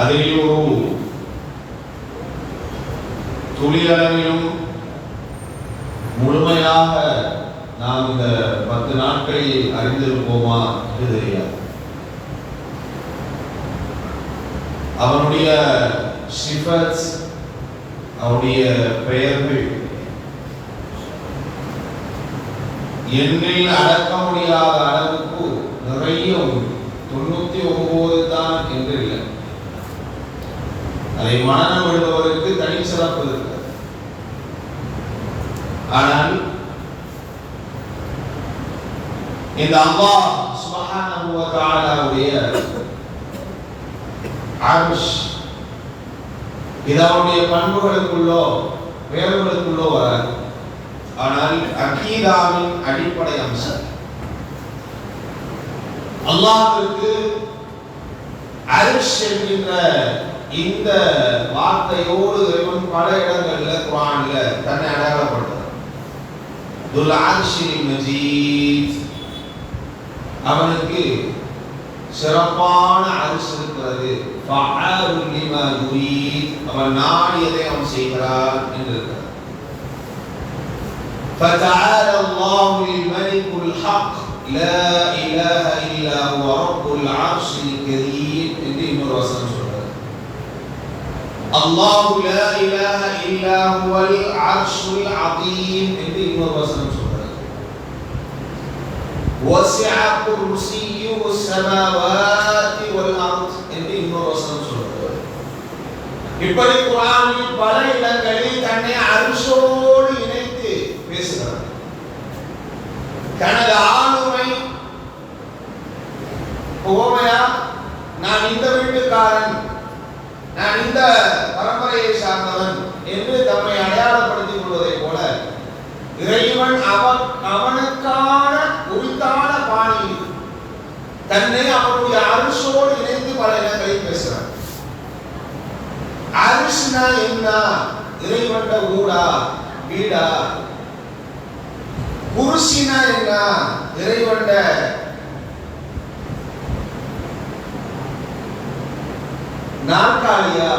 அதில் ஒரு துளியளவிலும் முழுமையாக நாம் இந்த 10 நாட்களில் அறிந்திருப்போமா என்று தெரியாது. அவனுடைய சிஃபத், அவனுடைய பெயர்கள் எண்ணில் அடக்க முடியாத அளவுக்கு நிறைய 99 தான் என்று இல்லை. அதை மனனம் விடுபவருக்கு தனி சிறப்பு இருக்கிறது. ஆனால் இந்த அல்லாஹ் சுப்ஹானஹு வ தஆலாவுடைய அர்ஷ் இதனுடைய பண்புகளுக்குள்ளோ பெயர்களுக்குள்ளோ வராது. ஆனால் அகீதாவின் அடிப்படை அம்சம் அல்லாஹ்விற்கு அர்ஷ் என்கின்ற இந்த வார்த்தையோடு இறைவன் பல இடங்கள்ல குர்ஆன்ல தன்னை அடையாளப்படுத்துகிறார். துல் அர்ஷில் மஜீத், அவனுக்கு சிறப்பான அர்ஷ் இருக்கிறது. ஃபஅலு லிமா யுரீத், அவன் நாடியதை அவன் செய்கிறான் என்று இருக்கிறார். فتعالى الله الملك الحق لا إله إلا هو رب العرش الكريم என்று இன்னொரு வசனம் சொல்றார். அல்லாஹ் லா இலாஹ இல்லா ஹுவல் அர்ஷுல் அதீம் என்று இன்னொரு வசனம் சொல்றார். வஸிஅ குர்சிய்யுஹு ஸமாவாதி வல் அர்த் என்று இன்னொரு வசனம் சொல்றார். இப்படி குர்ஆனில் பல இடங்களில் தன்னை அர்ஷோடு இணைத்து பேசுகிறார். தனது ஆளுமை ஓமையா, நான் இந்த வீட்டுக்காரன், நான் இந்த பரம்பரையை சார்ந்தவன் என்று தம்மை அடையாளப்படுத்திக் கொள்வதை போல இறைவன் அவனுக்கான உரித்தான பாணியில் தன்னை அவனுடைய அரிசோடு இணைந்து பல இடங்களில் பேசுகிறார். அரிசினா என்ன? இறைவன் ஊடா வீடா? குர்சினா என்ன? இறைவன் நாற்காலியா?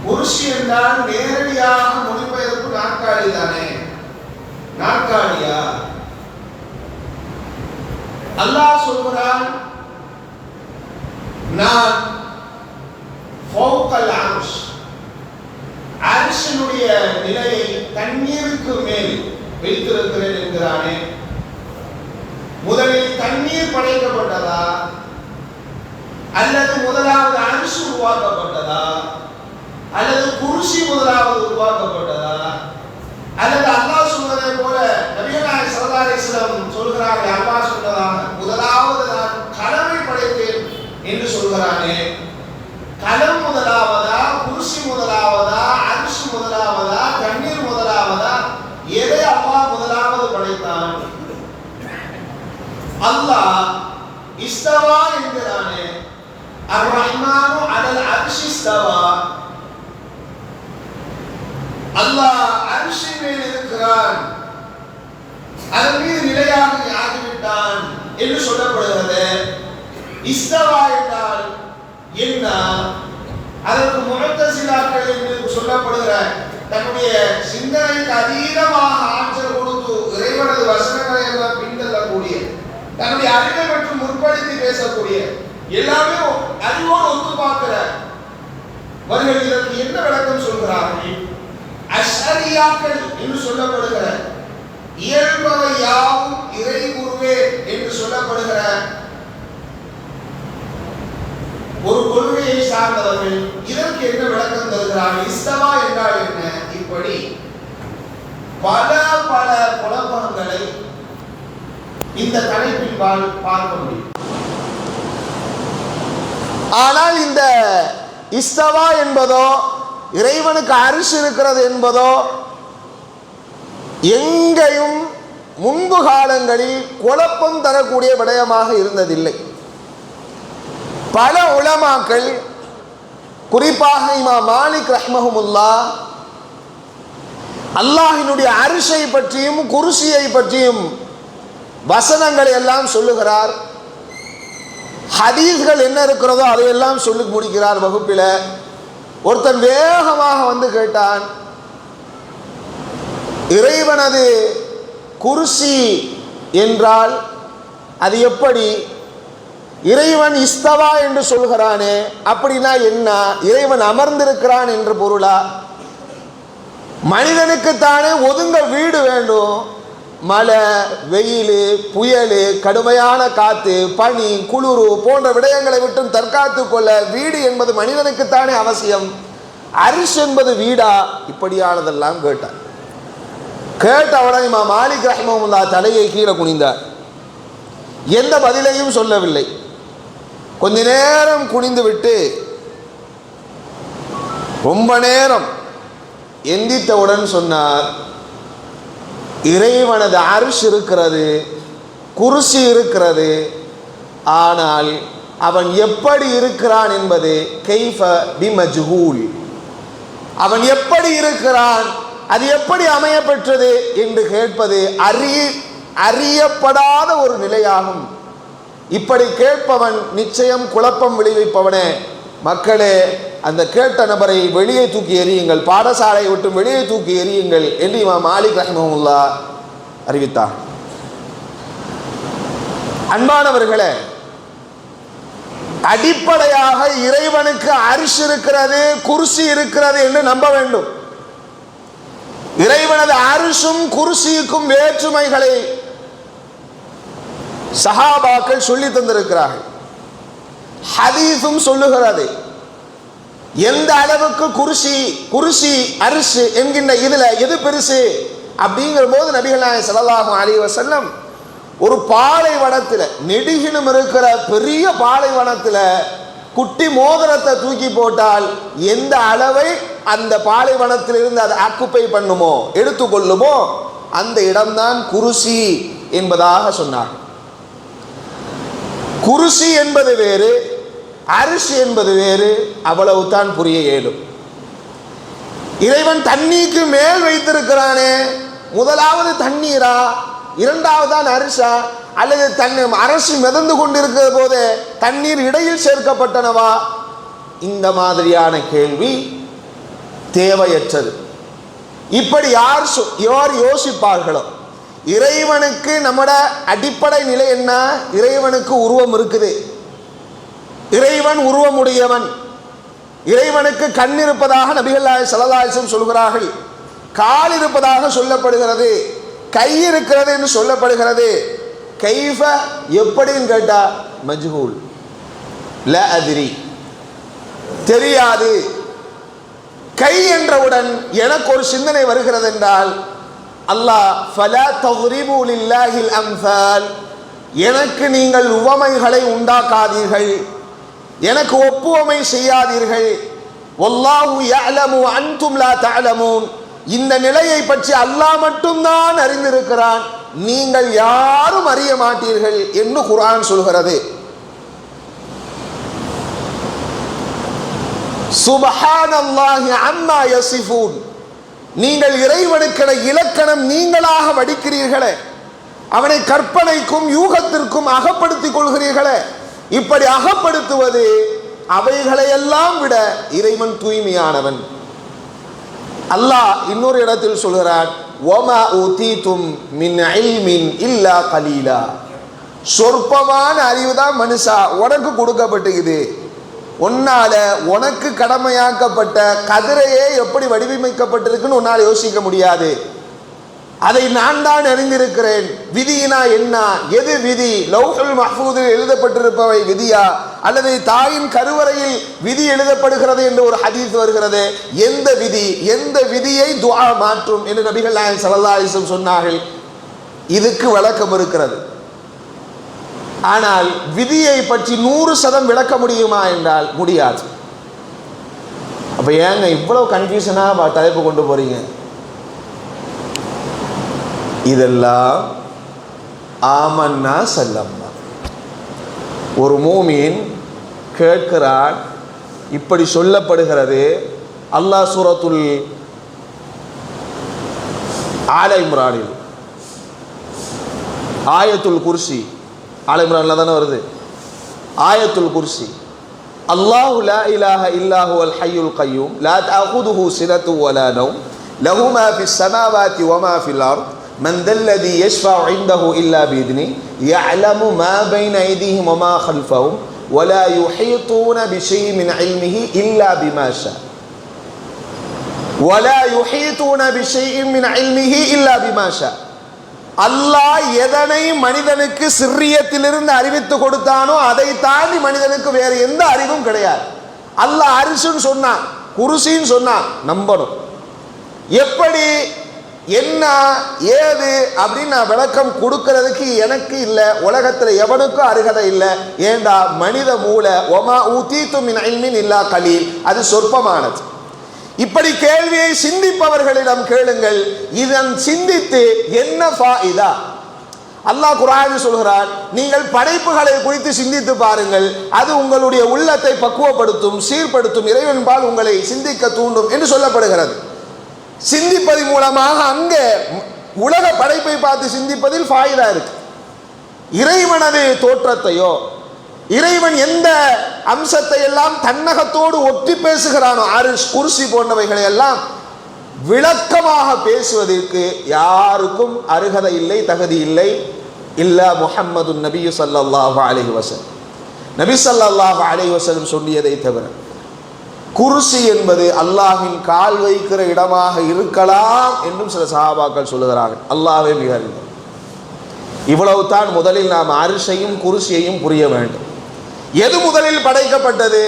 குர்சி என்றால் நேரடியாக மொழிபெயர்ப்பு நாற்காலி தானே, நாற்காலியா? அல்லாஹ் சொல்கிறான், நான் ஃபௌகல் அர்ஷ், அர்ஷினுடைய நிலையை தண்ணீருக்கு மேல் வைத்திருக்கிறேன் என்கிறானே. முதலில் தண்ணீர் படைக்கப்பட்டதா அல்லது முதலாவது அர்ஷ் உருவாக்கப்பட்டதா அல்லது குர்சி முதலாவது உருவாக்கப்பட்டதா அல்லது அல்லாஹ் சொல்வதை போல நபிகள் நாயகம் ஸல்லல்லாஹு அலைஹி வஸல்லம் சொல்கிறார்கள், அல்லாஹ் சொன்னதாக முதலாவது நான் கலமை படைத்தேன் என்று சொல்கிறானே. கலம் முதலாவதா, குர்சி முதலாவதா, அர்ஷ் முதலாவதா, தண்ணீர் முதலாவதா? எதை அல்லாஹ் முதலாவது படைத்தான்? அல்லாஹ் இஸ்தவா என்கிறானே, அர் ரஹ்மானு அலல் அர்ஷ் இஸ்தவா, அல்லாஹ் அர்ஷின் மேல் இருக்கிறான், அதன் மீது நிலையாக ஆகிவிட்டான் என்று சொல்லப்படுகிறது. இஸ்தவா என்றால் என்ன? அதற்கு முஅத்தஸிலாக்கள் என்று சொல்லப்படுகிற தன்னுடைய சிந்தனைக்கு அதீதமாக ஆற்றல் கொடுத்து இறைவனது வசனங்களை எல்லாம் பின்தள்ளக்கூடிய, தன்னுடைய அறிவை மற்றும் முற்படுத்தி பேசக்கூடிய, எல்லாமே அறிவோடு ஒத்து பார்க்கிற அவர்கள் இதற்கு என்ன விளக்கம் சொல்கிறார்கள்? அஷ்அரியாக்கள் என்று சொல்லப்படுகிற இயல்பவை யாவும் இறை குருவே என்று சொல்லப்படுகிற ஒரு கொள்கையை சார்ந்தவர்கள் இதற்கு என்ன விளக்கம் தருகிறார்கள்? இஸ்தவா என்றால் என்ன? இப்படி பல பல குழப்பங்களை இந்த தலைப்பில் பார்க்க முடியும். ஆனால் இந்த இஸ்தவா என்பதோ இறைவனுக்கு அரிசி இருக்கிறது என்பதோ எங்கேயும் முன்பு காலங்களில் குழப்பம் தரக்கூடிய விடயமாக இருந்ததில்லை. பல உலமாக்கள், குறிப்பாக இமாம் மாலிக் ரஹ்மஹுல்லாஹ், அல்லாஹ்வினுடைய அரிசை பற்றியும் குர்சியை பற்றியும் வசனங்களை எல்லாம் சொல்லுகிறார். ஹதீஸ்கள் என்ன இருக்கிறதோ அதையெல்லாம் சொல்லி முடிக்கிறார் வகுப்பில். ஒருத்தன் வேகமாக வந்து கேட்டான், இறைவனது குர்சி என்றால் அது எப்படி? இறைவன் இஸ்தவா என்று சொல்கிறானே, அப்படின்னா என்ன? இறைவன் அமர்ந்திருக்கிறான் என்று பொருளா? மனிதனுக்குத்தானே ஒதுங்க வீடு வேண்டும். மழை, வெயில், புயல், கடுமையான காத்து, பனி, குளிர் போன்ற விடயங்களை விட்டு தற்காத்து கொள்ள வீடு என்பது மனிதனுக்குத்தானே அவசியம். அரிஷ் என்பது வீடா? இப்படியானதெல்லாம் கேட்டார். கேட்டவுடன் இமாம் மாலிக் ரஹ்மத்துல்லாஹ் தலையை கீழே குனிந்தார். எந்த பதிலையும் சொல்லவில்லை. கொஞ்ச நேரம் குனிந்து விட்டு ரொம்ப நேரம் எந்தித்தவுடன் சொன்னார், இறைவனது அர்ஷ் இருக்கிறது, குர்சி இருக்கிறது, ஆனால் அவன் எப்படி இருக்கிறான் என்பது கைஃப பிமஜ்ஹூல், அவன் எப்படி இருக்கிறான், அது எப்படி அமைய பெற்றது என்று கேட்பது அறியப்படாத ஒரு நிலையாகும். இப்படி கேட்பவன் நிச்சயம் குழப்பம் விளைவிப்பவனே. மக்களே, அந்த கேட்ட நபரை வெளியே தூக்கி எறியுங்கள், பாடசாலை விட்டு வெளியே தூக்கி எறியுங்கள் என்று இமாம் மாலிக் ரஹ்மத்துல்லாஹ் அறிவித்தார். அன்பானவர்களே, அடிப்படையாக இறைவனுக்கு அரிஷ் இருக்கிறது, குர்சி இருக்கிறது என்று நம்ப வேண்டும். இறைவனது அரிஷும் குர்சிக்கும் வேற்றுமைகளை சஹாபாக்கள் சொல்லி தந்திருக்கிறார்கள். ஹதீஸும் சொல்லுகிறது. எந்த அளவுக்கு குர்சி அரிஷ் என்கின்ற இதுல எது பெருசு அப்படிங்கிற போது நபிகள் நாயகம் ஸல்லல்லாஹு அலைஹி வஸல்லம் ஒரு பாலைவனத்தில், நெடுகினும் இருக்கிற பெரிய பாலைவனத்தில் குட்டி மோதிரத்தை தூக்கி போட்டால் எந்த அளவை அந்த பாலைவனத்திலிருந்து அதை ஆக்குப்பை பண்ணுமோ, எடுத்துக்கொள்ளுமோ, அந்த இடம்தான் குர்சி என்பதாக சொன்னார். குர்சி என்பது வேறு, அரிஷ் என்பது வேறு. அவ்வளவு தான் புரிய இயலும். இறைவன் தண்ணீருக்கு மேல் வைத்திருக்கிறானே, முதலாவது தண்ணீரா, இரண்டாவது தான் அரிஷா, அல்லது அரசு மிதந்து கொண்டிருக்கிற போது தண்ணீர் இடையில் சேர்க்கப்பட்டனவா? இந்த மாதிரியான கேள்வி தேவையற்றது. இப்படி யார் யோசிப்பார்களோ, இறைவனுக்கு நம்மட அடிப்படை நிலை என்ன? இறைவனுக்கு உருவம் இருக்குது, இறைவன் உருவமுடையவன். இறைவனுக்கு கண் இருப்பதாக நபிகள் நாயகம் ஸல்லல்லாஹு அலைஹி வஸல்லம் சொல்கிறார்கள், கால் இருப்பதாக சொல்லப்படுகிறது, கை இருக்கிறது என்று சொல்லப்படுகிறது. கைஃப எப்படின்னு கேட்டா மஜ்ஹூல், லா அத்ரி, தெரியாது. கை என்றவுடன் எனக்கு ஒரு சிந்தனை வருகிறது என்றால், அல்லாஹ் ஃபலா தக்ரிபு லில்லாஹில் அம்சால், எனக்கு நீங்கள் உவமைகளை உண்டாக்காதீர்கள், எனக்கு ஒப்புவமை செய்யாதீர்கள். வல்லாஹு யஅலமு அன்தும் லா தஅலமூன், இந்த நிலையை பற்றி அல்லாஹ் மட்டும்தான் அறிந்திருக்கிறான், நீங்கள் யாரும் அறிய மாட்டீர்கள் என்று குர்ஆன் சொல்கிறது. சுப்ஹானல்லாஹி அம்மா யசிஃபூன், நீங்கள் இறைவனுக்கு இலக்கணம் நீங்களாக வடிக்கிறீர்களே, அவனை கற்பனைக்கும் யூகத்திற்கும் அகப்படுத்திக் கொள்கிறீர்களே. இப்படி அகப்படுத்துவது அவைகளையெல்லாம் விட இறைவன் தூய்மையானவன். அல்லாஹ் இன்னொரு இடத்தில் சொல்கிறான், வமா ஊதீதும் மின் இல்மின் இல்லா கலீலா, சொற்பமான அறிவுதான் மனுஷா உனக்கு கொடுக்கப்பட்டிருக்குது. உன்னால உனக்கு கடமையாக்கப்பட்ட கதிரையே எப்படி வடிவமைக்கப்பட்டிருக்குன்னு உன்னால் யோசிக்க முடியாது. அதை நான் தான் அறிந்திருக்கிறேன். விதியினா என்ன? எது விதி? லௌஹுல் மஹ்ஃபூதில் எழுதப்பட்டிருப்பவை விதியா, அல்லது தாயின் கருவறையில் விதி எழுதப்படுகிறது என்று ஒரு ஹதீஸ் வருகிறது. எந்த விதி, எந்த விதியை துஆ மாற்றும் என்று நபிகள் நாயகம் ஸல்லல்லாஹு அலைஹி வஸல்லம் சொன்னார்கள். இதுக்கு விளக்கம் இருக்கிறது. ஆனால் விதியை பற்றி 100% விளக்க முடியுமா என்றால் முடியாது. அப்ப ஏங்க இவ்வளவு கன்ஃபியூஷனா தலைப்பு கொண்டு போறீங்க? இதெல்லாம் ஆமன்னா சல்லம்மா. ஒரு மூமின் கேட்கிறான், இப்படி சொல்லப்படுகிறது. அல்லாஹ் சூரத்துல் ஆல இம்ரானில் ஆயத்துல் குர்சி, ஆல இம்ரான்ல தானே வருது, ஆயத்துல் குர்சி. அல்லாஹு லா இலாஹ இல்லா ஹுவல் ஹய்யுல் கய்யூம் லா தஅகுதுஹு சினத்து வலா நௌம் லஹு மா ஃபிஸ் ஸமாவாதி வ மா ஃபில் அர்த் மன் தல்லதி யஷ்ஃபஉ இன்தஹு இல்லா பிஇذنி யஅலமு மா பைன ஐதீஹிம் வ மா கல்ஃபஹும் வ லா யுஹீதூன பிஷைஇன் மின் இல்மிஹி இல்லா பிமா ஷா வ லா யுஹீதூன பிஷைஇன் மின் இல்மிஹி இல்லா பிமா ஷா. அல்லாஹ் எதனை மனிதனுக்கு சிறியத்திலிருந்து அறிவித்து கொடுத்தானோ அதை தாண்டி மனிதனுக்கு வேற எந்த அறிவும் கிடையாது. அல்லாஹ் அரிசுன்னு சொன்னான், குருசின்னு சொன்னான், நம்பணும். எப்படி என்ன ஏது அப்படின்னு நான் விளக்கம் கொடுக்கறதுக்கு எனக்கு இல்லை, உலகத்தில் எவனுக்கும் அருகதை இல்லை. ஏண்டா மனித மூளை ஒமா ஊதீது மின் இல்மின் இல்லா கலீல், அது சொற்பமானது. இப்படி கேள்வியை சிந்திப்பவர்களிடம் கேளுங்கள், இதன் சிந்தித்து என்ன ஃபாயிதா. அல்லாஹ் குர்ஆனில் சொல்கிறார், நீங்கள் படைப்புகளை குறித்து சிந்தித்து பாருங்கள், அது உங்களுடைய உள்ளத்தை பக்குவப்படுத்தும், சீர்படுத்தும், இறைவன்பால் உங்களை சிந்திக்க தூண்டும் என்று சொல்லப்படுகிறது. சிந்திப்பதன் மூலமாக அங்கே உலக படைப்பை பார்த்து சிந்திப்பதில் ஃபாயிதா இருக்கு. இறைவனது தோற்றத்தையோ இறைவன் எந்த அம்சத்தை எல்லாம் தன்னகத்தோடு ஒட்டி பேசுகிறானோ அரிஷ் குர்சி போன்றவைகளை எல்லாம் விளக்கமாக பேசுவதற்கு யாருக்கும் அருகதை இல்லை, தகுதி இல்லை. இல்லா முஹம்மது நபி ஸல்லல்லாஹு அலைஹி வஸல்லம், நபி ஸல்லல்லாஹு அலைஹி வஸல்லம் சொல்லியதை தவிர. குர்சி என்பது அல்லாஹ்வின் கால் வைக்கிற இடமாக இருக்கலாம் என்றும் சில சஹாபாக்கள் சொல்லுகிறார்கள். அல்லாஹ்வே மிக அறிந்தவர். இவ்வளவு தான் முதலில் நாம் அரிஷையும் குர்சியையும் புரிய வேண்டும். எது முதலில் படைக்கப்பட்டது?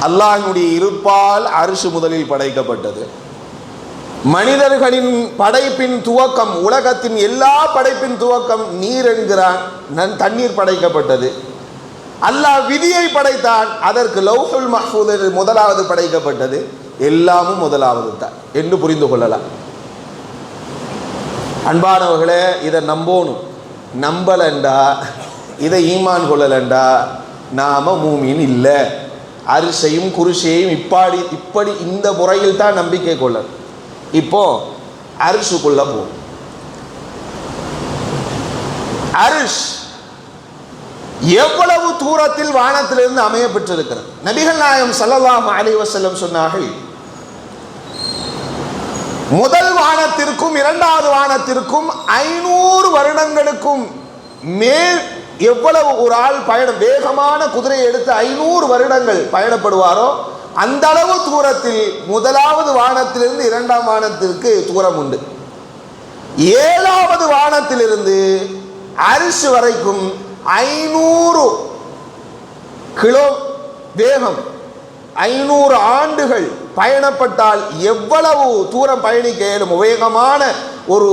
அல்லாஹ்வுடைய இருப்பால் அரிஷ் முதலில் படைக்கப்பட்டது. மனிதர்களின் படைப்பின் துவக்கம், உலகத்தின் எல்லா படைப்பின் துவக்கம் நீர் என்கிறான், தண்ணீர் படைக்கப்பட்டது. அல்லாஹ் விதியை படைத்தான், அதற்கு லௌஹுல் மஹ்ஃபூஸ் முதலாவது படைக்கப்பட்டது. எல்லாமும் முதலாவது தான் என்று புரிந்து கொள்ளலாம். அன்பானவர்களே, இதை நம்பணும். நம்பலண்டா, இதை ஈமான் கொள்ளலண்டா நாம மூமின் இல்லை. அரிசையும் குருசையும் இப்படி இந்த முறையில் தான் நம்பிக்கை கொள்ளணும். இப்போ அரிசுக்குள்ள போ. அரிஷ் எவ்வளவு தூரத்தில் வானத்திலிருந்து அமைய பெற்றிருக்கிறது? நபிகள் நாயகம் ஸல்லல்லாஹு அலைஹி வஸல்லம் சொன்னார்கள், முதல் வானத்திற்கும் இரண்டாவது வானத்திற்கும் 500 வருடங்களுக்கும் மேல் எவ்வளவு ஒரு ஆள் பயணம், வேகமான குதிரையை எடுத்து 500 வருடங்கள் பயணப்படுவாரோ அந்த அளவு தூரத்தில் முதலாவது வானத்திலிருந்து இரண்டாம் வானத்திற்கு தூரம் உண்டு. 7வது வானத்திலிருந்து அரிஷ் வரைக்கும் 500 கிலோ வேகம், 500 ஆண்டுகள் பயணப்பட்டால் எவ்வளவு தூரம் பயணிக்க இயலும்? வேகமான ஒரு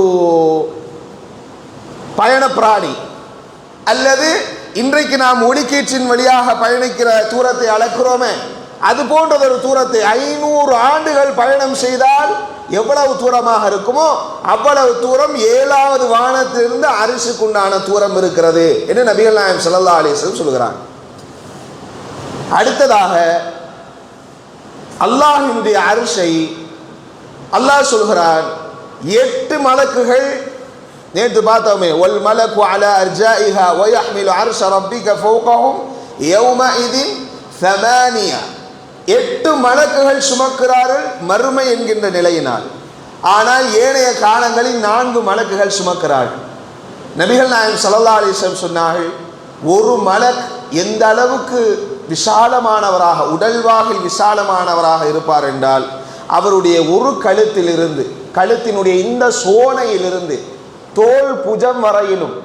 பயண பிராணி அல்லது இன்றைக்கு நாம் ஒளிக்கீற்றின் வழியாக பயணிக்கிற தூரத்தை அளக்கிறோமே, அது போன்றதொரு தூரத்தை 500 ஆண்டுகள் பயணம் செய்தால் எவ்வளவு தூரமாக இருக்குமோ அவ்வளவு தூரம் 7வது வானத்திலிருந்து அரிசுக்குண்டான தூரம் இருக்கிறது என்று நபிகள் நாயகம் ஸல்லல்லாஹு அலைஹி வஸல்லம் சொல்கிறார். அடுத்ததாக அல்லாஹ்வினுடைய அரிஷை அல்லாஹ் சொல்கிறான், 8 மலக்குகள். நேற்று பார்த்தோமே, வல் மலக்கு அலா அர்ஜாஇஹா வ யஹ்மிலு அர்ஷ ரப்பிக ஃபௌகஹும் யௌமஇதின் 8 8 மலக்குகள் சுமக்கிறார்கள் மறுமை என்கின்ற நிலையினால். ஆனால் ஏனைய காலங்களில் 4 மலக்குகள் சுமக்கிறார்கள். நபிகள் நாயகம் ஸல்லல்லாஹு அலைஹி வஸல்லம் சொன்னார்கள், ஒரு மலக் எந்த அளவுக்கு விசாலமானவராக, உடல்வாகில் விசாலமானவராக இருப்பார் என்றால், அவருடைய ஒரு கழுத்திலிருந்து, கழுத்தினுடைய இந்த சோனையிலிருந்து தோல் புஜம் வரையிலும்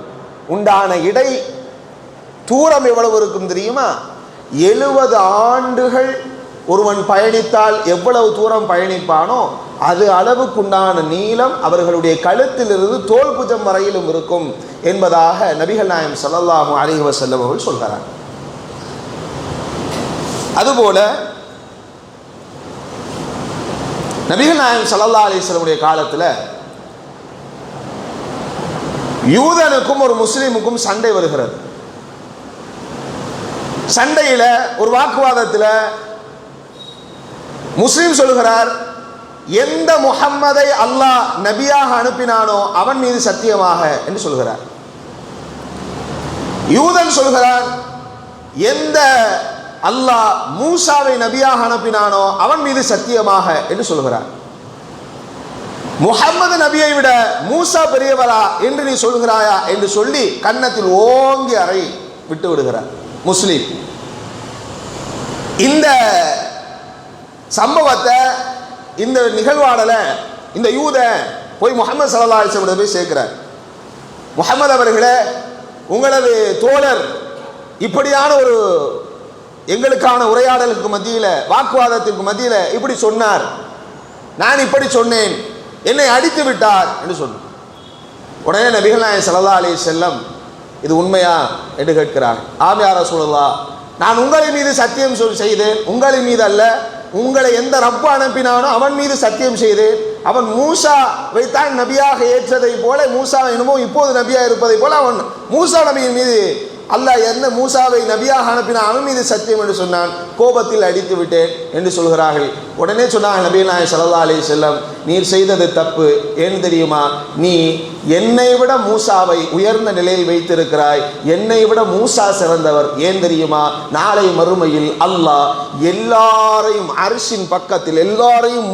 உண்டான இடை தூரம் எவ்வளவு இருக்கும் தெரியுமா? 70 ஆண்டுகள் ஒருவன் பயணித்தால் எவ்வளவு தூரம் பயணிப்பானோ அது அளவுக்குண்டான நீளம் அவர்களுடைய கழுத்திலிருந்து தோல் புஜம் வரையிலும் இருக்கும் என்பதாக நபிகள் நாயகம் ஸல்லல்லாஹு அலைஹி வஸல்லம் அவர்கள் சொல்கிறார். அதுபோல நபிகள் நாயகம் ஸல்லல்லாஹு அலைஹி வஸல்லம் காலத்தில் யூதனுக்கும் ஒரு முஸ்லிமுக்கும் சண்டை வருகிறது. சண்டையில் ஒரு வாக்குவாதத்தில் முஸ்லிம் சொல்கிறார், எந்த முஹம்மதை அல்லாஹ் நபியாக அனுப்பினானோ அவன் மீது சத்தியமாக என்று சொல்கிறார். யூதன் சொல்கிறான், எந்த அல்லாஹ் மூசாவை நபியாக அனுப்பினானோ அவன் மீது சத்தியமாக என்று சொல்கிறான். முஹம்மது நபியை விட மூசா பெரியவரா என்று நீ சொல்கிறாயா என்று சொல்லி கன்னத்தில் ஓங்கி அறை விட்டு விடுகிறார் முஸ்லிம். இந்த சம்பவத்தை, இந்த நிகழ்வாடல இந்த யூத போய் முஹம்மது ஸல்லல்லாஹு அலைஹி வஸல்லம் போய் சேர்க்கிறார். முஹம்மது அவர்களே, உங்களது தோழர் இப்படியான ஒரு எங்களுக்கான உரையாடலுக்கு மத்தியில், வாக்குவாதத்திற்கு மத்தியில் இப்படி சொன்னார், நான் இப்படி சொன்னேன், என்னை அடித்து விட்டார் என்று சொன்னார். உடனே நபிகள் நாயகம் ஸல்லல்லாஹு அலைஹி வஸல்லம் இது உண்மையா என்று கேட்கிறார். ஆம் யா ரசூலல்லாஹ், நான் உங்களின் மீது சத்தியம் செய்தேன், உங்களின் மீது அல்ல, உங்களை எந்த ரப்பு அனுப்பினானோ அவன் மீது சத்தியம் செய்தேன். அவன் மூசாவை தான் நபியாக ஏற்றதை போல, மூசா என்னமோ இப்போது நபியாக இருப்பதை போல அவன் மூசா நபியின் மீது அல்லாஹ் என்ன மூசாவை நபியாக அனுப்பினான் அவன் மீது சத்தியம் என்று சொன்னான். கோபத்தில் அடித்து விட்டேன் என்று சொல்கிறார்கள். உடனே சொன்னாங்க நபிகள் நாயகம் ஸல்லல்லாஹு அலைஹி வஸல்லம், நீர் செய்தது தப்பு. ஏன் தெரியுமா? நீ என்னை விட மூசாவை உயர்ந்த நிலையில் வைத்திருக்கிறாய். என்னை விட மூசா சிறந்தவர். ஏன் தெரியுமா? நாளை மறுமையில் அல்லாஹ் எல்லாரையும் அரிசின் பக்கத்தில் எல்லாரையும்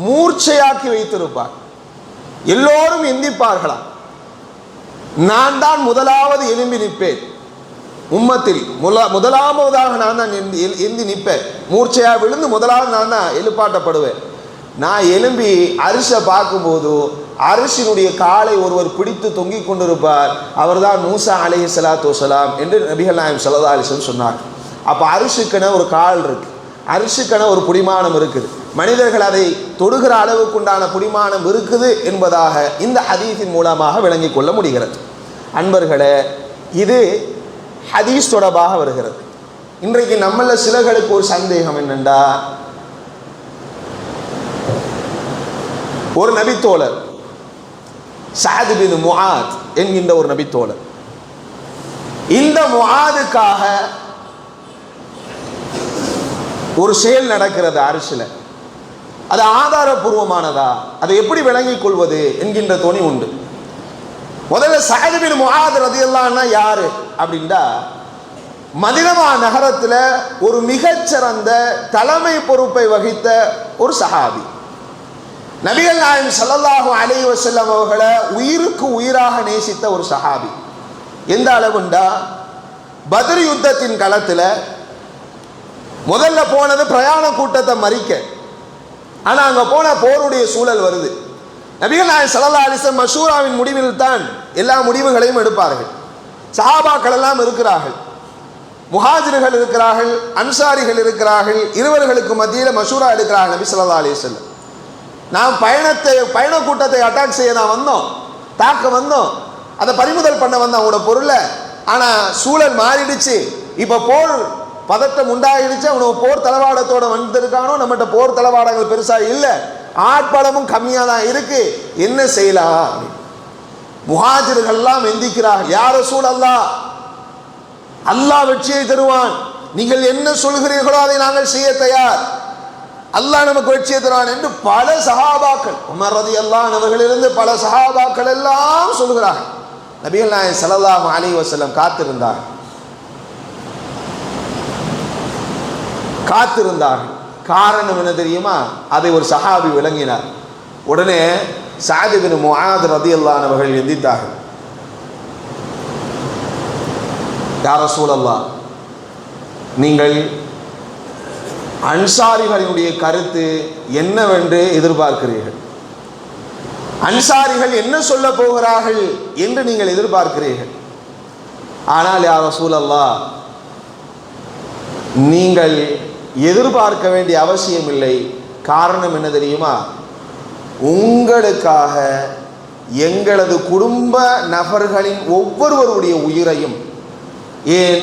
மூர்ச்சையாக்கி வைத்திருப்பார். எல்லோரும் எந்திப்பார்களாம். நான் தான் முதலாவது எழும்பி நிற்பேன். உம்மத்தில் முதலாவதாக நான் தான் எந்தி நிற்பேன். மூர்ச்சையாக விழுந்து முதலாவது நான் தான் எழுப்பாட்டப்படுவேன். நான் எழும்பி அரிசை பார்க்கும்போது அரிசினுடைய காலை ஒருவர் பிடித்து தொங்கிக் கொண்டிருப்பார். அவர்தான் மூசா அலைஹிஸ்ஸலாத்து வஸலாம் என்று நபிகள் நாயகம் ஸல்லல்லாஹு அலைஹி வஸல்லம் சொன்னார். அப்போ அரிசிக்கென ஒரு கால் இருக்கு, அரிசிக்கென ஒரு புடிமானம் இருக்குது. மனிதர்கள் அதை தொடுகிற அளவுக்கு உண்டான புடிமானம் இருக்குது என்பதாக இந்த ஹதீஸின் மூலமாக விளங்கிக் கொள்ள முடிகிறது. அன்பர்களே, இது ஹதீஸ் தொடர்பாக வருகிறது. இன்றைக்கு நம்மள சிலர்களுக்கு ஒரு சந்தேகம் என்னென்றா, ஒரு நபித்தோழர் சஅத் பின் முஆத் என்கின்ற ஒரு நபித்தோழர், இந்த முஆதுக்காக ஒரு செயல் நடக்கிறது அரிசில. அது ஆதாரபூர்வமானதா, அதை எப்படி விளங்கிக் கொள்வது என்கின்ற துணி உண்டு. முதல்ல சஅத் பின் முஆத் ரலியல்லாஹு அன்ஹு யாரு அப்படின்னா, மதீனா நகரத்தில் ஒரு மிகச்சிறந்த தலைமை பொறுப்பை வகித்த ஒரு சஹாபி. நபிகள் நாயகம் ஸல்லல்லாஹு அலைஹி வஸல்லம் அவர்களை உயிருக்கு உயிராக நேசித்த ஒரு சஹாபி. எந்த அளவுண்டா, பத்ர் யுத்தத்தின் களத்தில் முதல்ல போனது பிரயாண கூட்டத்தை மறிக்க. ஆனால் அங்கே போன போருடைய சூழல் வருது. நபிகள் நாயகம் ஸல்லல்லாஹு அலைஹி வஸல்லம் மஷூராவின் முடிவில் தான் எல்லா முடிவுகளையும் எடுப்பார்கள். சஹாபாக்கள் எல்லாம் இருக்கிறார்கள், முஹாஜிர்கள் இருக்கிறார்கள், அன்சாரிகள் இருக்கிறார்கள். இருவர்களுக்கு மத்தியில் மஷூரா எடுக்கிறார்கள். நபி ஸல்லல்லாஹு அலைஹி வஸல்லம், நாம் பயண கூட்டத்தை அட்டாக் செய்ய தான் வந்தோம், தாக்க வந்தோம், அதை பறிமுதல் பண்ண வந்தோம் அவங்களோட பொருளை. ஆனால் சூழல் மாறிடுச்சு, இப்போ போர் பதட்டம் உண்டாகிடுச்சு. அவனுக்கு போர் தளவாடத்தோட வந்திருக்கானோ, நம்மகிட்ட போர் தளவாடங்கள் பெருசாக இல்லை, ஆட்பலமும் கம்மியாக தான் இருக்கு, என்ன செய்யலாம்? முஹாஜிர்கள்லாம் எந்திக்கிறார்கள். யா ரசூலல்லாஹ், அல்லாஹ் வெற்றியை தருவான், நீங்கள் என்ன சொல்கிறீர்களோ அதை நாங்கள் செய்ய தயார், அல்லாஹ் நமக்கு வெற்றியை தருவான் என்று பல சஹாபாக்கள், உமர் ரலியல்லாஹு அன்ஹு அவர்களிலிருந்து பல சஹாபாக்கள் எல்லாம் சொல்கிறார்கள். நபிகள் நாயகம் ஸல்லல்லாஹு அலைஹி வஸல்லம் காத்திருந்தார்கள். காரணம் என்ன தெரியுமா? அதை ஒரு சஹாபி விளங்கினார். உடனே சஅத் பின் முஆத் ரலியல்லாஹு அன்ஹு அவர்கள் எந்தித்தார்கள். யா ரசூலல்லாஹ், நீங்கள் அன்சாரிகளினுடைய கருத்து என்னவென்று எதிர்பார்க்கிறீர்கள்? அன்சாரிகள் என்ன சொல்ல போகிறார்கள் என்று நீங்கள் எதிர்பார்க்கிறீர்கள். ஆனால் யா ரசூலல்லாஹ், நீங்கள் எதிர்பார்க்க வேண்டிய அவசியம் இல்லை. காரணம் என்ன தெரியுமா? உங்களுக்காக எங்களது குடும்ப நபர்களின் ஒவ்வொருவருடைய உயிரையும், ஏன்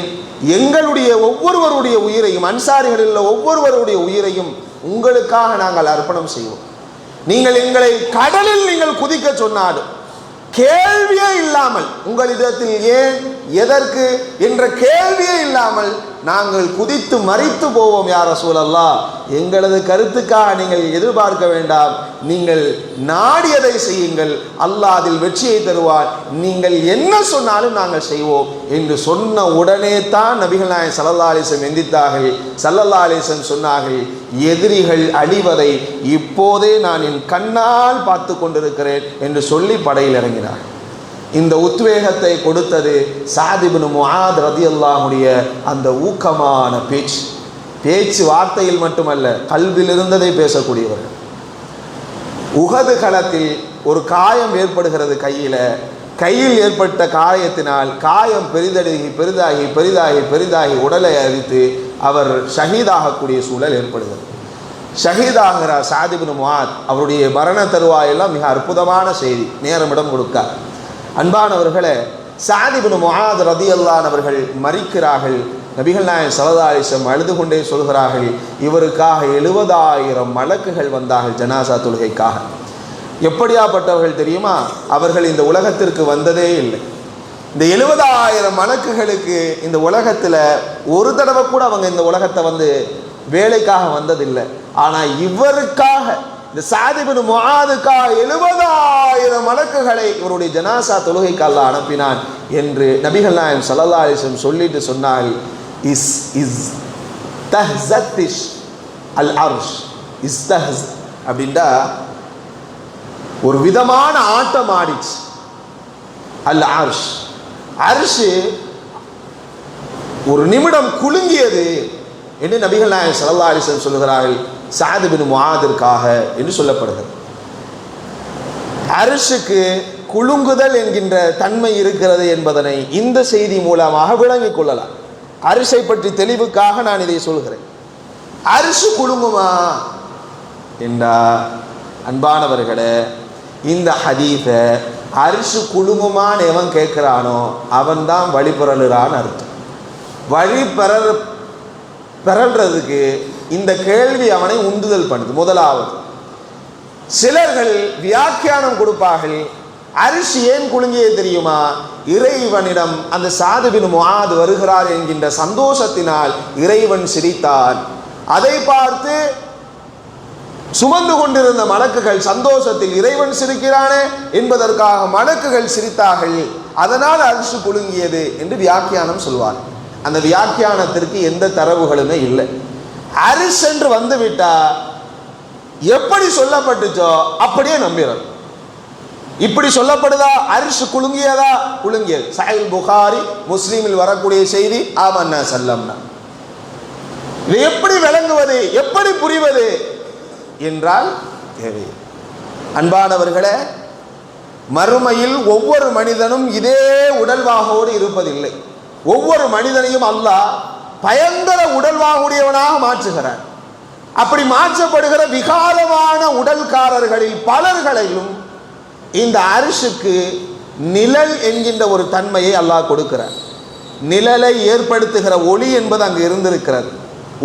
எங்களுடைய ஒவ்வொருவருடைய உயிரையும், அன்சாரிகளில் உள்ள ஒவ்வொருவருடைய உயிரையும் உங்களுக்காக நாங்கள் அர்ப்பணம் செய்வோம். நீங்கள் எங்களை கடலில் நீங்கள் குதிக்க சொன்னாலும் கேள்வியே இல்லாமல் உங்களிடத்தில் ஏன் எதற்கு என்ற கேள்வியே இல்லாமல் நாங்கள் குதித்து மரித்து போவோம் யா ரசூலல்லாஹ். எங்களது கருத்துக்காக நீங்கள் எதிர்பார்க்க வேண்டாம், நீங்கள் நாடியதை செய்யுங்கள், அல்லாஹ் அதில் வெற்றியை தருவார், நீங்கள் என்ன சொன்னாலும் நாங்கள் செய்வோம் என்று சொன்ன உடனே தான் நபிகள் நாயகம் ஸல்லல்லாஹு அலைஹி வஸல்லம் எந்தித்தார்கள். ஸல்லல்லாஹு அலைஹி வஸல்லம் சொன்னார்கள், எதிரிகள் அழிவதை இப்போதே நான் என் கண்ணால் பார்த்து கொண்டிருக்கிறேன் என்று சொல்லி படையில் இறங்கினார். இந்த உத்வேகத்தை கொடுத்தது சஅத் இப்னு முஆத் ரலியல்லாஹுடைய அந்த ஊக்கமான பேச்சு வார்த்தையில் மட்டுமல்ல, கல்வியில் இருந்ததை பேசக்கூடியவர்கள். உஹது களத்தில் ஒரு காயம் ஏற்படுகிறது, கையில் ஏற்பட்ட காயத்தினால் காயம் பெரிதாகி உடலை அரித்து அவர் ஷஹீதாகக்கூடிய சூழல் ஏற்படுகிறது. ஷஹீதாகிற சஅத் இப்னு முஆத் அவருடைய மரண தருவாயெல்லாம் மிக அற்புதமான செய்தி, நேரமிடம் கொடுக்கார். அன்பானவர்களே, சஅத் இப்னு முஆத் ரலியல்லாஹு அவர்கள் மரிக்கிறார்கள். நபிகள் நாயகம் ஸல்லல்லாஹு அலைஹி வஸல்லம் அழுது கொண்டே சொல்கிறார்கள், இவருக்காக 70,000 மலக்குகள் வந்தார்கள் ஜனாசா தொழுகைக்காக. எப்படியாப்பட்டவர்கள் தெரியுமா? அவர்கள் இந்த உலகத்திற்கு வந்ததே இல்லை. இந்த 70,000 மலக்குகளுக்கு இந்த உலகத்தில் ஒரு தடவை கூட அவங்க இந்த உலகத்தை வந்து வேலைக்காக வந்ததில்லை. ஆனால் இவருக்காக, இந்த சஅத் இப்னு முஆதுக்காக 70,000 மலக்குகளை இவருடைய ஜனாசா தொழுகைக்கு அல்லாஹ் அனுப்பினான் என்று நபிகள் நாயகம் ஸல்லல்லாஹு அலைஹி வஸல்லம் சொல்லிட்டு சொன்னார்கள், தஹ்ஸத்திஷ் அல் அர்ஷ். இஸ்தஹ் அப்படின்னா ஒரு விதமான ஆட்டம் ஆடிச்சு. அல் அர்ஷ், அர்ஷ் ஒரு நிமிடம் குலுங்கியது என்று நபிகள் நாயகம் ஸல்லல்லாஹு அலைஹி வஸல்லம் சொல்கிறார்கள், சஅத் இப்னு முஆதிற்காக என்று சொல்லப்படுகிறது. அர்ஷுக்கு குலுங்குதல் என்கின்ற தன்மை இருக்கிறது என்பதனை இந்த செய்தி மூலமாக விளங்கிக் கொள்ளலாம். அரிசை பற்றி தெளிவுக்காக நான் இதை சொல்கிறேன். அரிசு குலுங்குமா என்றா, அன்பானவர்களே, இந்த ஹதீஸை அரிசு குலுங்குமான்னு எவன் கேட்கிறானோ அவன் தான் வழிபெறலுறான்னு அர்த்தம். பெறல்றதுக்கு இந்த கேள்வி அவனை உந்துதல் பண்ணுது. முதலாவது, சிலர்கள் வியாக்கியானம் கொடுப்பார்கள், அரிசி ஏன் குலுங்கியது தெரியுமா? இறைவனிடம் அந்த சஅத் இப்னு முஆத் வருகிறார் என்கின்ற சந்தோஷத்தினால் இறைவன் சிரித்தான். அதை பார்த்து சுமந்து கொண்டிருந்த மலக்குகள் சந்தோஷத்தில் இறைவன் சிரிக்கிறானே என்பதற்காக மலக்குகள் சிரித்தார்கள், அதனால் அரிசி குலுங்கியது என்று வியாக்கியானம் சொல்வார். அந்த வியாக்கியானத்திற்கு எந்த தரவுகளுமே இல்லை. அரிசி என்று வந்துவிட்டா எப்படி சொல்லப்பட்டுச்சோ அப்படியே நம்பிடும். இப்படி சொல்லப்படுதா? அரிசி குலுங்கியதா? குலுங்கியது. சஹீஹ் புகாரி முஸ்லிமில் வரக்கூடிய செய்தி, ஆமன்னா சல்லம்னா. இது எப்படி விளங்குவது, எப்படி புரிவது என்றால் தேவை. அன்பானவர்களே, மறுமையில் ஒவ்வொரு மனிதனும் இதே உடல்வாகோடு இருப்பதில்லை. ஒவ்வொரு மனிதனையும் அல்லாஹ் பயங்கர உடல்வாகுடையவனாக மாற்றுகிறார். அப்படி மாற்றப்படுகிற விகாரமான உடல்காரர்களில் பலர்களையும் இந்த அரிசுக்கு நிழல் என்கின்ற ஒரு தன்மையை அல்லாஹ் கொடுக்கிறார். நிழலை ஏற்படுத்துகிற ஒளி என்பது அங்கு இருந்திருக்கிறது.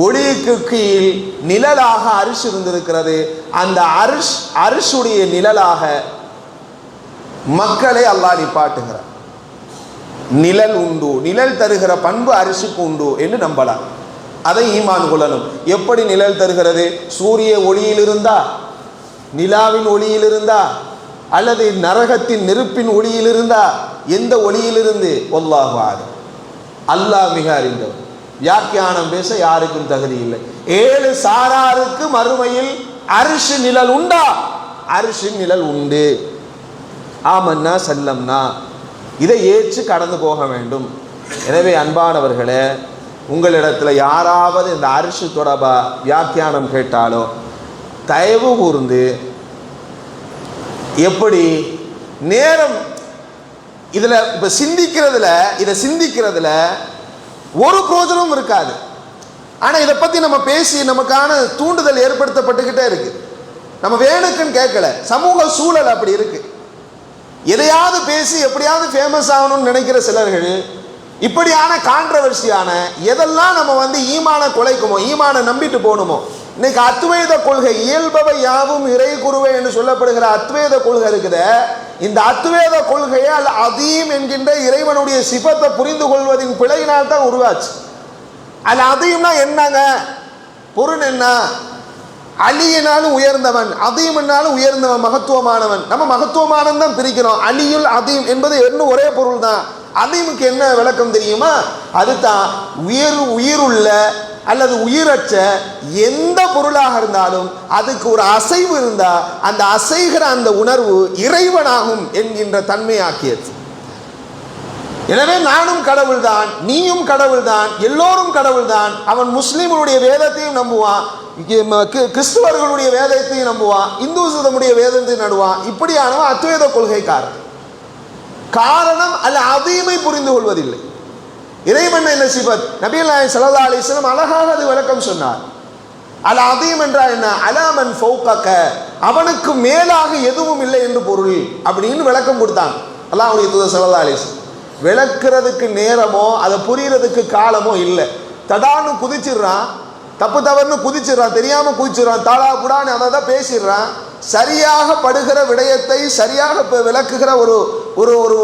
ஒளிக்கு கீழ் நிழலாக அரிசி இருந்திருக்கிறது. அந்த அரிசுடைய நிழலாக மக்களை அல்லாஹ் நிப்பாட்டுகிறார். நிழல் உண்டு, நிழல் தருகிற பண்பு அரிசிக்கு உண்டு என்று நம்பலாம். அதை ஈமான் கொள்ளணும். எப்படி நிழல் தருகிறது? சூரிய ஒளியில் இருந்தா, நிலாவின் ஒளியில் இருந்தா, அல்லது நரகத்தின் நெருப்பின் ஒளியில் இருந்தா, எந்த ஒளியிலிருந்து? வல்லாஹு ஆலம், அல்லாஹ் மிக அறிந்தவர். வியாக்கியானம் பேச யாருக்கும் தகுதி இல்லை. 7 சாராருக்கு மறுமையில் அரிசி நிழல் உண்டா? அரிசி நிழல் உண்டு. ஆமன்னா சல்லம்னா, இதை ஏற்று கடந்து போக வேண்டும். எனவே அன்பானவர்களே, உங்களிடத்தில் யாராவது இந்த அரிசி தொடர்பா வியாக்கியானம் கேட்டாலோ தயவு கூர்ந்து, எப்படி நேரம் இதில் இப்போ சிந்திக்கிறதுல ஒரு பிரோஜனமும் இருக்காது. ஆனால் இதை பற்றி நம்ம பேசி நமக்கான தூண்டுதல் ஏற்படுத்தப்பட்டுக்கிட்டே இருக்கு. நம்ம வேணுக்குன்னு கேட்கல, சமூக சூழல் அப்படி இருக்கு. எதையாவது பேசி எப்படியாவது ஃபேமஸ் ஆகணும்னு நினைக்கிற சிலர்கள் இப்படியான கான்ட்ரவர்சியான எதெல்லாம் நம்ம ஈமான குலைக்குமோ, ஈமான நம்பிட்டு போகணுமோ. இன்னைக்கு அத்வைத கொள்கை, இயல்பவை யாவும் இறை குருவை என்று சொல்லப்படுகிற அத்வைத கொள்கை இருக்குத, இந்த அத்வேத கொள்கையை அல் அதீம் என்கின்ற இறைவனுடைய சிபத்தை புரிந்து கொள்வதின் பிழையினால் தான் உருவாச்சு. அல் அதீம்னா என்னங்க, பொருள் என்ன? அலியினாலும் உயர்ந்தவன், அதீம்னாலும் உயர்ந்தவன், மகத்துவமானவன். நம்ம மகத்துவமானவன் தான் பிரிக்கிறோம். அலியுல் அதீம் என்பது என்ன ஒரே பொருள் தான். அதீமுக்கு என்ன விளக்கம் தெரியுமா? அதுதான் உயிருள்ள அல்லது உயிரற்ற எந்த பொருளாக இருந்தாலும் அதுக்கு ஒரு அசைவு இருந்தா அந்த அசைகிற அந்த உணர்வு இறைவனாகும் என்கின்ற தன்மையாக்கியது. எனவே நானும் கடவுள்தான், நீயும் கடவுள்தான், எல்லோரும் கடவுள்தான். அவன் முஸ்லிம்களுடைய வேதத்தையும் நம்புவான், கிறிஸ்துவர்களுடைய வேதத்தையும் நம்புவான், இந்துசமுடைய வேதத்தையும் நடுவான். இப்படியானவன் அத்வைத கொள்கைக்காரன். காரணம் அல்ல அதீமை புரிந்து கொள்வதில்லை. இறைவன் என்ன சிபத்? நபிகள் நாயகம் ஸல்லல்லாஹு அலைஹி வஸல்லம் அழகாக அது விளக்கம் சொன்னார். அல் அதீம் என்றால் என்ன? அலாமன் ஃபௌகக, அவனுக்கு மேலாக எதுவும் இல்லை என்று பொருள் அப்படின்னு விளக்கம் கொடுத்தாங்க அல்லாஹ்வுடைய தூதர் ஸல்லல்லாஹு அலைஹி வஸல்லம். விளக்குறதுக்கு நேரமோ அதை புரியறதுக்கு காலமோ இல்லை. தடான்னு குதிச்சிடுறான், தப்பு தவறுன்னு குதிச்சிடுறான், தெரியாம குதிச்சிடுறான், தாளா புடான்னு அதை தான் பேசிடுறான். சரியாக படுகிற விடயத்தை சரியாக விளக்குகிற ஒரு ஒரு ஒரு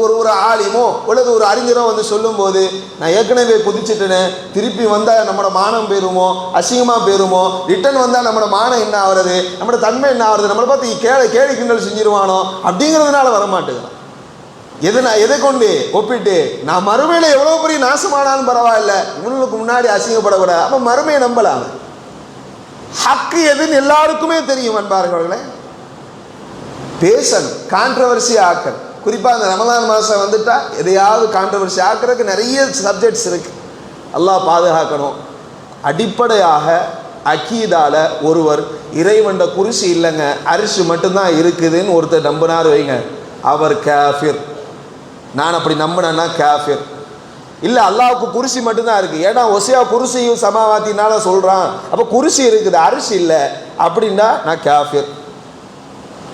ஒரு ஒரு ஆலிமோ அல்லது ஒரு அறிஞரோ வந்து சொல்லும் போது, நான் ஏற்கனவே குதிச்சுட்டேன்னு திருப்பி வந்தால் நம்மளோட மானம் போயிருமோ, அசிங்கமாக போயிருமோ, ரிட்டன் வந்தால் நம்மளோட மானம் என்ன ஆகுறது, நம்மளோட தன்மை என்ன ஆகுறது, நம்மளை பார்த்து கேலி கிண்டல் செஞ்சிருவானோ அப்படிங்கிறதுனால வரமாட்டேங்கிறான். எதை கொண்டு ஒப்பிட்டு நான் மறுமையில எவ்வளவு பெரிய நாசமானாலும் பரவாயில்ல, இவனுக்கு முன்னாடி அசிங்கப்படக்கூடாது. அப்ப மறுமையை நம்பலாம். ஹக்கு எதுன்னு எல்லாருக்குமே தெரியும் அன்பார்களே. பேசணும், கான்ட்ரவர்சி ஆக்கணும். குறிப்பா அந்த ரமலான் மாசம் வந்துட்டா எதையாவது கான்ட்ரவர்சி ஆக்கிறதுக்கு நிறைய சப்ஜெக்ட்ஸ் இருக்கு. அல்லாஹ் பாதுகாக்கணும். அடிப்படையாக அக்கீதால ஒருவர் இறைவண்ட குருசி இல்லைங்க, அரிசி மட்டும்தான் இருக்குதுன்னு ஒருத்தர் நம்பினார் வைங்க, அவர் காஃபிர். நான் அப்படி நம்பினேன்னா காஃபிர் இல்லை. அல்லாஹ்வுக்கு குருசி மட்டும்தான் இருக்கு. ஏன்னா ஒசியா குருசியும் சமாவாத்தினால சொல்றான். அப்போ குருசி இருக்குது, அரிசி இல்லை அப்படின்னா நான் காஃபிர்.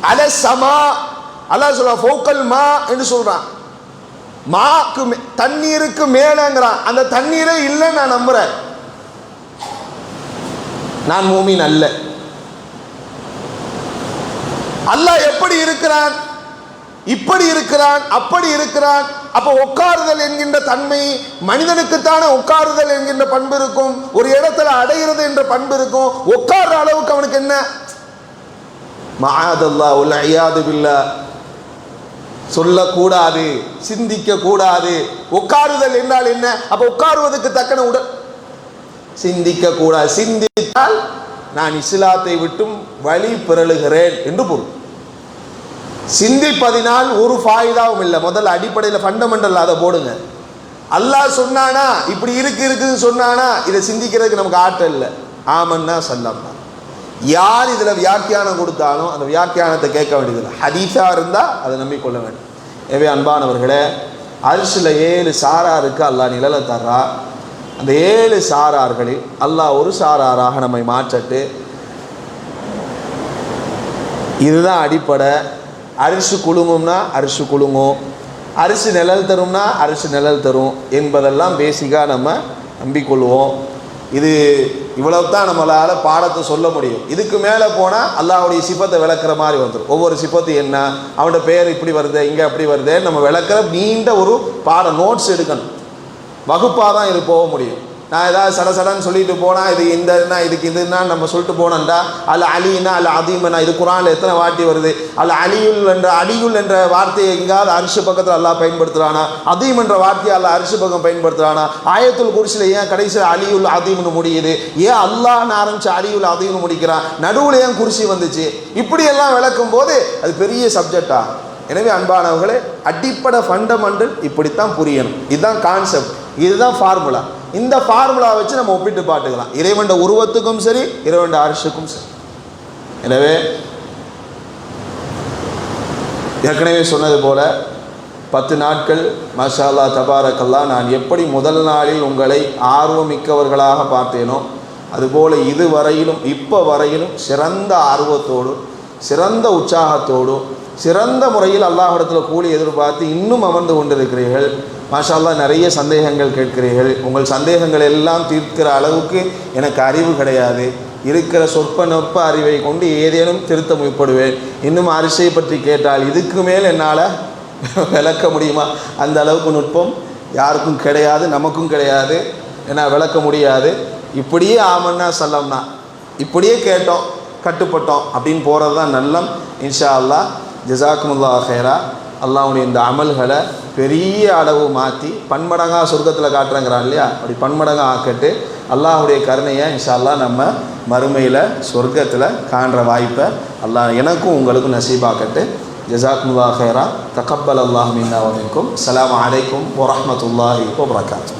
அல சமா அல்லாஹ் சொல்றான் ஃபௌகல் மா என்று சொல்றான். மாக்கு தண்ணீருக்கு மேலங்கிறான். அந்த தண்ணீரே இல்லைன்னு நான் நம்புறேன். நான் மூமின் அல்ல. அல்லாஹ் எப்படி இருக்கிறான்? இப்படி இருக்கிறான், அப்படி இருக்கிறான். அப்ப உட்காருதல் என்கின்ற தன்மை மனிதனுக்குத்தானே உட்காருதல் என்கின்ற பண்பு இருக்கும், ஒரு இடத்துல அடைகிறது என்ற பண்பு இருக்கும். உட்கார்ற அளவுக்கு அவனுக்கு என்ன? மஆதல்லாஹ் வல் இயாது பில்லாஹ் சொல்லக்கூடாது, சிந்திக்க கூடாது. உட்காருதல் என்றால் என்ன? அப்ப உட்காருவதற்கு தக்கன உடல் சிந்திக்க கூடாது. சிந்தித்தால் நான் இஸ்லாத்தை விட்டும் வழி பிறழுகிறேன் என்று பொருள். சிந்திப்பதினால் ஒரு ஃபாயிதாவும் இல்லை. முதல்ல அடிப்படையில் ஃபண்டமெண்டல் அதை போடுங்க. அல்லாஹ் சொன்னானா இப்படி இருக்குன்னு சொன்னானா இதை சிந்திக்கிறதுக்கு நமக்கு ஆற்றல் இல்லை. ஆமன்னா சல்லம்னா. யார் இதில் வியாக்கியானம் கொடுத்தாலும் அந்த வியாக்கியானத்தை கேட்க வேண்டியதில்லை. ஹதீஸா இருந்தால் அதை நம்பிக்கொள்ள வேண்டும். எனவே அன்பானவர்களே, அரிசில் 7 சாராருக்கு அல்லாஹ் நிழலை தர்றா. அந்த 7 சாரார்களில் அல்லாஹ் ஒரு சாராராக நம்மை மாற்றட்டு. இதுதான் அடிப்படை. அரிசி குலுங்கும்னா அரிசி குலுங்கும், அரிசி நிழல் தரும்னா அரிசி நிழல் தரும் என்பதெல்லாம் பேசிக்காக நம்ம நம்பிக்கொள்வோம். இது இவ்வளவு தான் நம்மளால் பாடத்தை சொல்ல முடியும். இதுக்கு மேலே போனால் அல்லாஹ்வுடைய சிப்பத்தை விளக்குற மாதிரி வந்துடும். ஒவ்வொரு சிப்பத்து என்ன, அவனோட பேர் இப்படி வருது, இங்கே அப்படி வருது, நம்ம விளக்குற நீண்ட ஒரு பாடம் நோட்ஸ் எடுக்கணும். வகுப்பாக தான் இது போக முடியும். நான் ஏதாவது சடன்னு சொல்லிட்டு போனால் இது இந்த இதுக்கு இதுன்னா நம்ம சொல்லிட்டு போனோம்டா அல்ல அலின்னா அல்ல அதீமனா, இது குரானில் எத்தனை வாட்டி வருது? அல்ல அலியுல் என்ற வார்த்தையை எங்காவது அரிசி பக்கத்தில் அல்லாஹ் பயன்படுத்துகிறானா? அதீம் என்ற வார்த்தையை அல்ல அரிசி பக்கம் பயன்படுத்துகிறானா? ஆயத்துல் குர்சியில் ஏன் கடைசியில் அலியுல் அதீம்னு முடியுது? ஏன் அல்லாஹ்னு ஆரம்பிச்சு அலியுல் அதீம்னு முடிக்கிறான்? நடுவில் ஏன் குர்சி வந்துச்சு? இப்படியெல்லாம் விளக்கும் போது அது பெரிய சப்ஜெக்டா. எனவே அன்பானவர்களே, அடிப்படை ஃபண்டமெண்டல் இப்படித்தான் புரியணும். இதுதான் கான்செப்ட், இதுதான் ஃபார்முலா. இந்த ஃபார்முலா வச்சு நம்ம ஒப்பிட்டு பார்த்துக்கலாம், இறைவன் உருவத்துக்கும் சரி, இறைவன் அரிசுக்கும் சரி. எனவே ஏற்கனவே சொன்னது போல 10 நாட்கள் மாஷா அல்லாஹ் தபாரக்கல்லாஹ், நான் எப்படி முதல் நாளில் உங்களை ஆர்வமிக்கவர்களாக பார்த்தேனோ அதுபோல இதுவரையிலும் இப்போ வரையிலும் சிறந்த ஆர்வத்தோடு, சிறந்த உற்சாகத்தோடு, சிறந்த முறையில் அல்லாஹ்விடத்தில் கூலி எதிர்பார்த்து இன்னும் அமர்ந்து கொண்டிருக்கிறீர்கள். மாஷா அல்லாஹ் நிறைய சந்தேகங்கள் கேட்கிறீர்கள். உங்கள் சந்தேகங்கள் எல்லாம் தீர்க்கிற அளவுக்கு எனக்கு அறிவு கிடையாது. இருக்கிற சொற்ப நொற்ப அறிவை கொண்டு ஏதேனும் திருத்த முற்படுவேன். இன்னும் அரிசியை பற்றி கேட்டால் இதுக்கு மேல் என்னால் விளக்க முடியுமா? அந்த அளவுக்கு நுட்பம் யாருக்கும் கிடையாது, நமக்கும் கிடையாது, ஏன்னா விளக்க முடியாது. இப்படியே ஆமன்னா சல்லம்னா, இப்படியே கேட்டோம் கட்டுப்பட்டோம் அப்படின்னு போகிறது தான் நல்லம். இன்ஷா அல்லாஹ். ஜஸாக்குமுல்லாஹ் ஹைரா. அல்லாஹ்வுடைய இந்த அமல்களை பெரிய அளவு மாற்றி பன்மடங்காக சொர்க்கத்தில் காட்டுறங்கிறான் இல்லையா, அப்படி பன்மடங்காக ஆக்கட்டு அல்லாஹ்வுடைய கருணையை இன்ஷா அல்லாஹ் நம்ம மறுமையில் சொர்க்கத்தில் காண்ற வாய்ப்பை அல்லாஹ் எனக்கும் உங்களுக்கும் நசீபாக்கட்டு. ஜஸாக்குமுல்லாஹ் ஹைரா. தகப்பல் அல்லாஹ் மின்னா வ மின்கும். அஸ்ஸலாமு அலைக்கும் வ ரஹ்மத்துல்லாஹி வ பரகாத்துஹு.